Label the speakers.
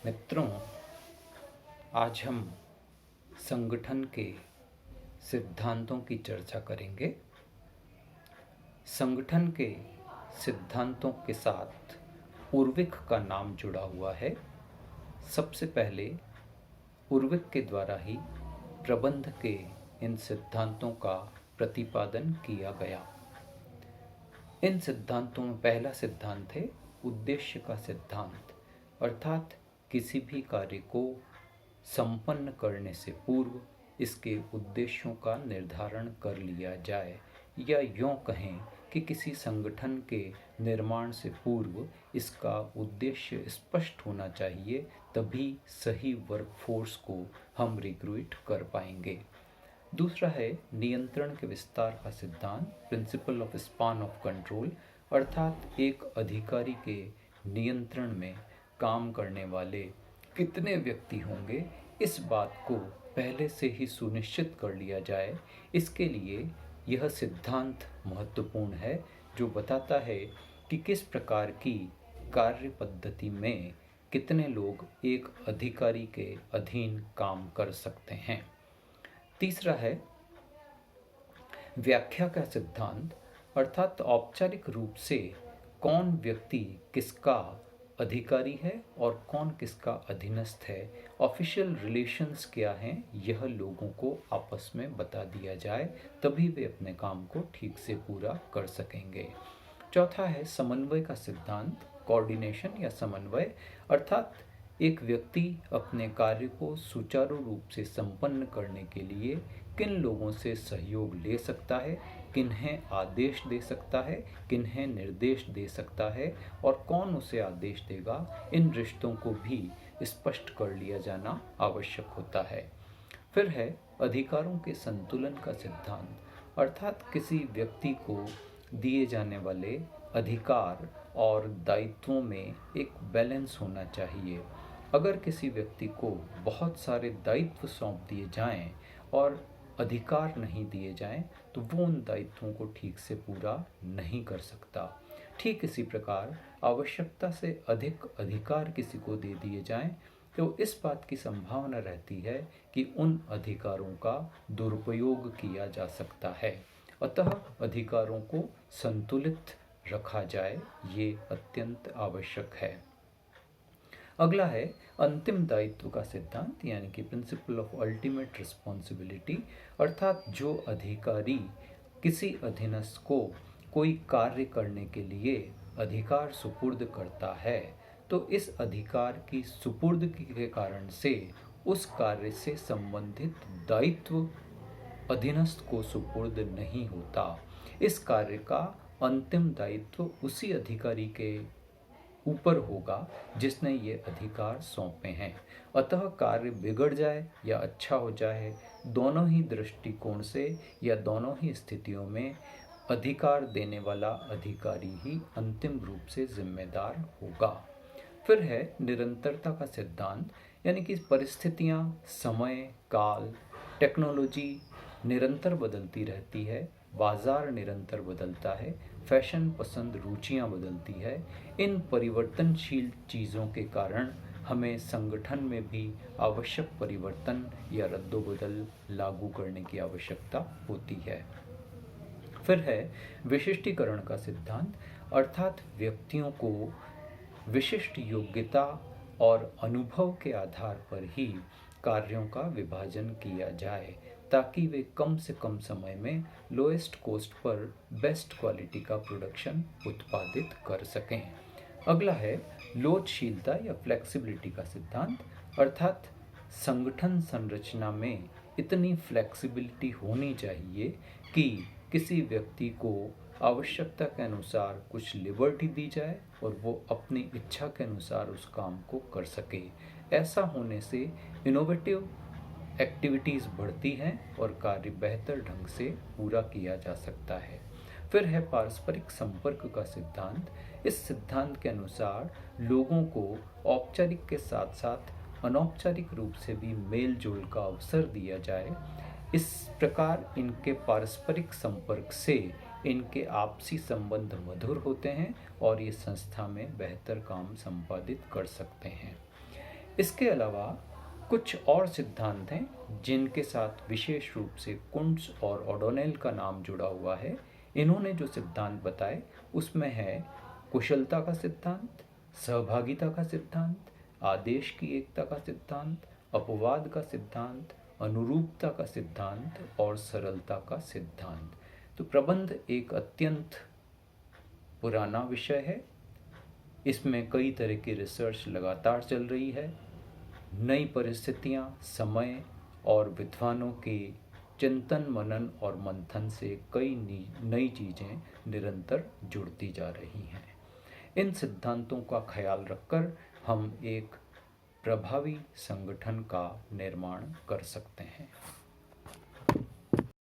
Speaker 1: मित्रों, आज हम संगठन के सिद्धांतों की चर्चा करेंगे। संगठन के सिद्धांतों के साथ उर्विक का नाम जुड़ा हुआ है। सबसे पहले उर्विक के द्वारा ही प्रबंध के इन सिद्धांतों का प्रतिपादन किया गया। इन सिद्धांतों में पहला सिद्धांत है उद्देश्य का सिद्धांत, अर्थात किसी भी कार्य को संपन्न करने से पूर्व इसके उद्देश्यों का निर्धारण कर लिया जाए, या यूँ कहें कि किसी संगठन के निर्माण से पूर्व इसका उद्देश्य स्पष्ट होना चाहिए, तभी सही वर्कफोर्स को हम रिक्रूट कर पाएंगे। दूसरा है नियंत्रण के विस्तार का सिद्धांत, principle of span of control, अर्थात एक अधिकारी के नियंत्रण में काम करने वाले कितने व्यक्ति होंगे, इस बात को पहले से ही सुनिश्चित कर लिया जाए। इसके लिए यह सिद्धांत महत्वपूर्ण है, जो बताता है कि किस प्रकार की कार्य पद्धति में कितने लोग एक अधिकारी के अधीन काम कर सकते हैं। तीसरा है व्याख्या का सिद्धांत, अर्थात औपचारिक रूप से कौन व्यक्ति किसका अधिकारी है और कौन किसका अधीनस्थ है, ऑफिशियल रिलेशंस क्या हैं, यह लोगों को आपस में बता दिया जाए, तभी वे अपने काम को ठीक से पूरा कर सकेंगे। चौथा है समन्वय का सिद्धांत, कोऑर्डिनेशन या समन्वय, अर्थात एक व्यक्ति अपने कार्य को सुचारू रूप से संपन्न करने के लिए किन लोगों से सहयोग ले सकता है, किन्हें आदेश दे सकता है, किन्हें निर्देश दे सकता है और कौन उसे आदेश देगा, इन रिश्तों को भी स्पष्ट कर लिया जाना आवश्यक होता है। फिर है अधिकारों के संतुलन का सिद्धांत, अर्थात किसी व्यक्ति को दिए जाने वाले अधिकार और दायित्वों में एक बैलेंस होना चाहिए। अगर किसी व्यक्ति को बहुत सारे दायित्व सौंप दिए जाएं और अधिकार नहीं दिए जाएं, तो वो उन दायित्वों को ठीक से पूरा नहीं कर सकता। ठीक इसी प्रकार आवश्यकता से अधिक अधिकार किसी को दे दिए जाएं, तो इस बात की संभावना रहती है कि उन अधिकारों का दुरुपयोग किया जा सकता है। अतः अधिकारों को संतुलित रखा जाए, ये अत्यंत आवश्यक है। अगला है अंतिम दायित्व का सिद्धांत, यानी कि प्रिंसिपल ऑफ अल्टीमेट रिस्पॉन्सिबिलिटी, अर्थात जो अधिकारी किसी अधीनस्थ को कोई कार्य करने के लिए अधिकार सुपुर्द करता है, तो इस अधिकार की सुपुर्दगी के कारण से उस कार्य से संबंधित दायित्व अधीनस्थ को सुपुर्द नहीं होता। इस कार्य का अंतिम दायित्व उसी अधिकारी के ऊपर होगा जिसने ये अधिकार सौंपे हैं। अतः कार्य बिगड़ जाए या अच्छा हो जाए, दोनों ही दृष्टिकोण से या दोनों ही स्थितियों में अधिकार देने वाला अधिकारी ही अंतिम रूप से जिम्मेदार होगा। फिर है निरंतरता का सिद्धांत, यानी कि परिस्थितियाँ, समय, काल, टेक्नोलॉजी निरंतर बदलती रहती है, बाजार निरंतर बदलता है, फैशन पसंद, रुचियाँ बदलती है। इन परिवर्तनशील चीज़ों के कारण हमें संगठन में भी आवश्यक परिवर्तन या रद्दोबदल लागू करने की आवश्यकता होती है। फिर है विशिष्टीकरण का सिद्धांत, अर्थात व्यक्तियों को विशिष्ट योग्यता और अनुभव के आधार पर ही कार्यों का विभाजन किया जाए, ताकि वे कम से कम समय में lowest cost per best quality का प्रोडक्शन उत्पादित कर सकें। अगला है लोचशीलता या फ्लेक्सिबिलिटी का सिद्धांत, अर्थात संगठन संरचना में इतनी फ्लेक्सिबिलिटी होनी चाहिए कि किसी व्यक्ति को आवश्यकता के अनुसार कुछ लिबर्टी दी जाए और वो अपनी इच्छा के अनुसार उस काम को कर सके। ऐसा होने से इनोवेटिव एक्टिविटीज़ बढ़ती हैं और कार्य बेहतर ढंग से पूरा किया जा सकता है। फिर है पारस्परिक संपर्क का सिद्धांत। इस सिद्धांत के अनुसार लोगों को औपचारिक के साथ साथ अनौपचारिक रूप से भी मेल जोल का अवसर दिया जाए। इस प्रकार इनके पारस्परिक संपर्क से इनके आपसी संबंध मधुर होते हैं और ये संस्था में बेहतर काम संपादित कर सकते हैं। इसके अलावा कुछ और सिद्धांत हैं जिनके साथ विशेष रूप से कुंट्स और ओडोनेल का नाम जुड़ा हुआ है। इन्होंने जो सिद्धांत बताए उसमें है कुशलता का सिद्धांत, सहभागिता का सिद्धांत, आदेश की एकता का सिद्धांत, अपवाद का सिद्धांत, अनुरूपता का सिद्धांत और सरलता का सिद्धांत। तो प्रबंध एक अत्यंत पुराना विषय है। इसमें कई तरह की रिसर्च लगातार चल रही है। नई परिस्थितियां, समय और विद्वानों के चिंतन मनन और मंथन से कई नई चीज़ें निरंतर जुड़ती जा रही हैं। इन सिद्धांतों का ख्याल रखकर हम एक प्रभावी संगठन का निर्माण कर सकते हैं।